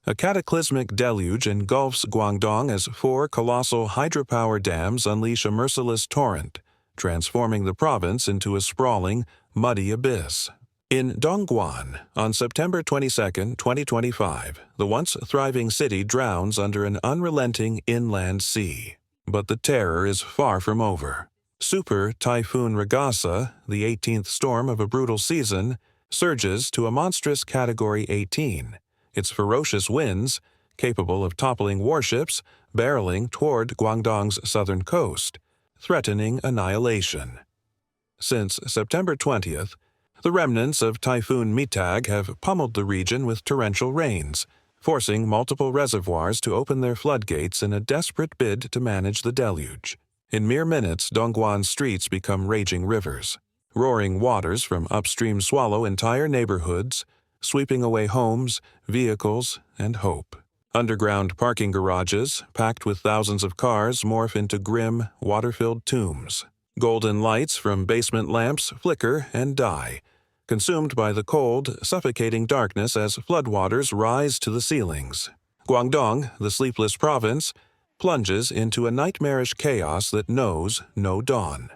A cataclysmic deluge engulfs Guangdong as 4 colossal hydropower dams unleash a merciless torrent, transforming the province into a sprawling, muddy abyss. In Dongguan, on September 22, 2025, the once thriving city drowns under an unrelenting inland sea. But the terror is far from over. Super Typhoon Ragasa, the 18th storm of a brutal season, surges to a monstrous Category 18, its ferocious winds, capable of toppling warships, barreling toward Guangdong's southern coast, threatening annihilation. Since September 20th, the remnants of Typhoon Mitag have pummeled the region with torrential rains, forcing multiple reservoirs to open their floodgates in a desperate bid to manage the deluge. In mere minutes, Dongguan's streets become raging rivers. Roaring waters from upstream swallow entire neighborhoods, sweeping away homes, vehicles, and hope. Underground parking garages, packed with thousands of cars, morph into grim, water-filled tombs. Golden lights from basement lamps flicker and die, consumed by the cold, suffocating darkness as floodwaters rise to the ceilings. Guangdong, the sleepless province, plunges into a nightmarish chaos that knows no dawn.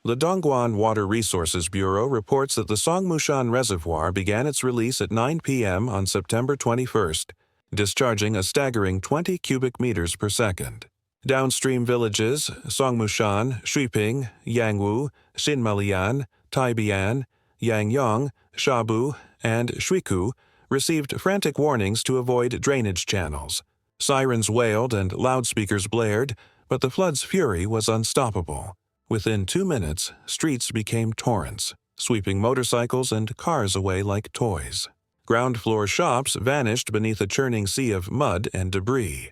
The Dongguan Water Resources Bureau reports that the Songmushan Reservoir began its release at 9 p.m. on September 21st, discharging a staggering 20 cubic meters per second. Downstream villages Songmushan, Shuiping, Yangwu, Xinmalian, Taibian, Yangyang, Shabu, and Shuiku received frantic warnings to avoid drainage channels. Sirens wailed and loudspeakers blared, but the flood's fury was unstoppable. Within 2 minutes, streets became torrents, sweeping motorcycles and cars away like toys. Ground-floor shops vanished beneath a churning sea of mud and debris.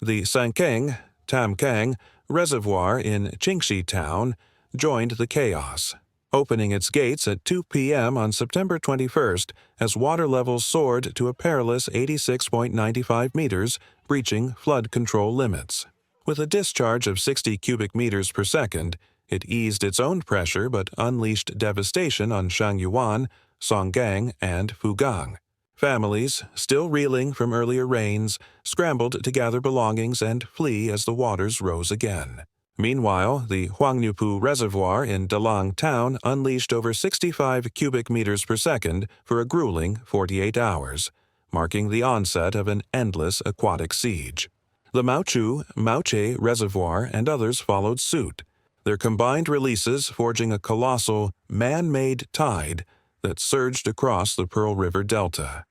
The Sankeng, Tamkang, reservoir in Qingxi town joined the chaos, opening its gates at 2 p.m. on September 21st as water levels soared to a perilous 86.95 meters, breaching flood control limits. With a discharge of 60 cubic meters per second, it eased its own pressure but unleashed devastation on Shangyuan, Songgang, and Fugang. Families, still reeling from earlier rains, scrambled to gather belongings and flee as the waters rose again. Meanwhile, the Huangnupu Reservoir in Dalang town unleashed over 65 cubic meters per second for a grueling 48 hours, marking the onset of an endless aquatic siege. The Maoche Reservoir and others followed suit, their combined releases forging a colossal, man-made tide that surged across the Pearl River Delta.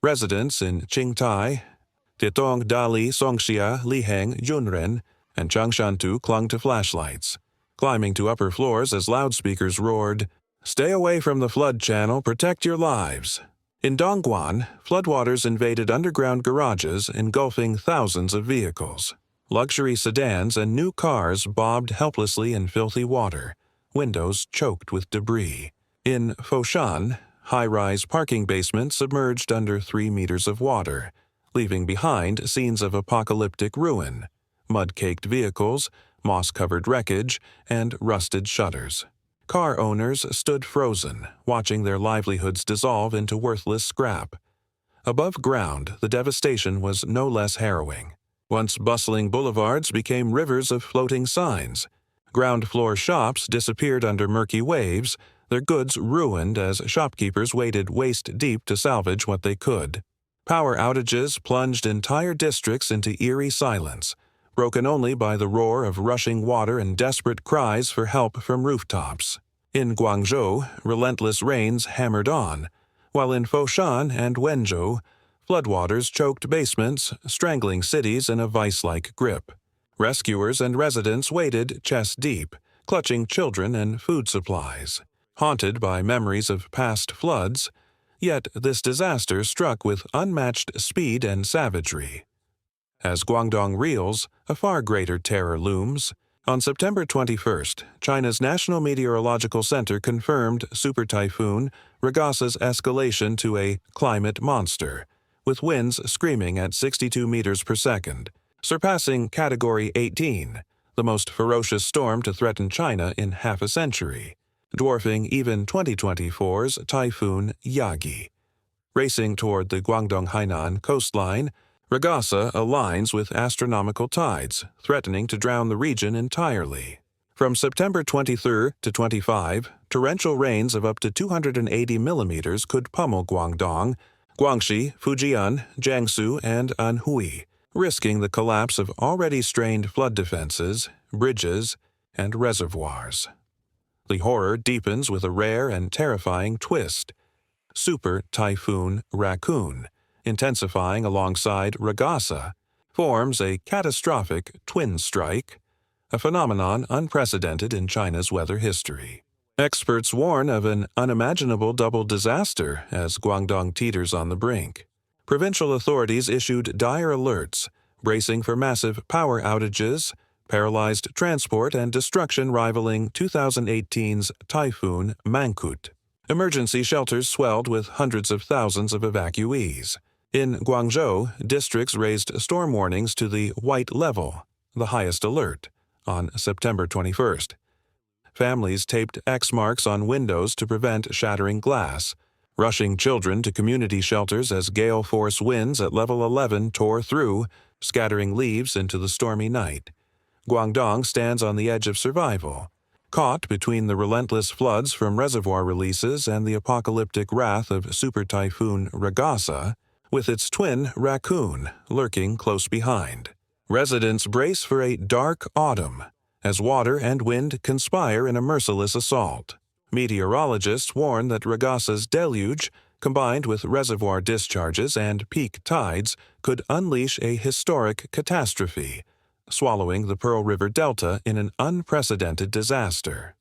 Residents in Qingtai, Tietong Dali Songxia Liheng Junren, and Changshantu clung to flashlights, climbing to upper floors as loudspeakers roared, "Stay away from the flood channel, protect your lives." In Dongguan, floodwaters invaded underground garages, engulfing thousands of vehicles. Luxury sedans and new cars bobbed helplessly in filthy water, windows choked with debris. In Foshan, high-rise parking basements submerged under 3 meters of water, leaving behind scenes of apocalyptic ruin, mud-caked vehicles, moss-covered wreckage, and rusted shutters. Car owners stood frozen, watching their livelihoods dissolve into worthless scrap. Above ground, the devastation was no less harrowing. Once bustling boulevards became rivers of floating signs. Ground-floor shops disappeared under murky waves, their goods ruined as shopkeepers waded waist-deep to salvage what they could. Power outages plunged entire districts into eerie silence, broken only by the roar of rushing water and desperate cries for help from rooftops. In Guangzhou, relentless rains hammered on, while in Foshan and Wenzhou, floodwaters choked basements, strangling cities in a vice-like grip. Rescuers and residents waded chest-deep, clutching children and food supplies. Haunted by memories of past floods, yet this disaster struck with unmatched speed and savagery. As Guangdong reels, a far greater terror looms. On September 21st, China's National Meteorological Center confirmed Super Typhoon Ragasa's escalation to a climate monster, with winds screaming at 62 meters per second, surpassing Category 18, the most ferocious storm to threaten China in half a century, dwarfing even 2024's Typhoon Yagi. Racing toward the Guangdong-Hainan coastline, ragasa aligns with astronomical tides, threatening to drown the region entirely. From September 23 to 25, torrential rains of up to 280 millimeters could pummel Guangdong, Guangxi, Fujian, Jiangsu, and Anhui, risking the collapse of already strained flood defenses, bridges, and reservoirs. The horror deepens with a rare and terrifying twist. Super Typhoon Raccoon, intensifying alongside ragasa, forms a catastrophic twin strike, a phenomenon unprecedented in China's weather history. Experts warn of an unimaginable double disaster as Guangdong teeters on the brink. Provincial authorities issued dire alerts, bracing for massive power outages, paralyzed transport, and destruction rivaling 2018's Typhoon Mangkhut. Emergency shelters swelled with hundreds of thousands of evacuees. In Guangzhou, districts raised storm warnings to the white level, the highest alert, on September 21st. Families taped X marks on windows to prevent shattering glass, rushing children to community shelters as gale force winds at level 11 tore through, scattering leaves into the stormy night. Guangdong stands on the edge of survival, caught between the relentless floods from reservoir releases and the apocalyptic wrath of Super Typhoon Ragasa, with its twin raccoon lurking close behind. Residents brace for a dark autumn, as water and wind conspire in a merciless assault. Meteorologists warn that Ragasa's deluge, combined with reservoir discharges and peak tides, could unleash a historic catastrophe, swallowing the Pearl River Delta in an unprecedented disaster.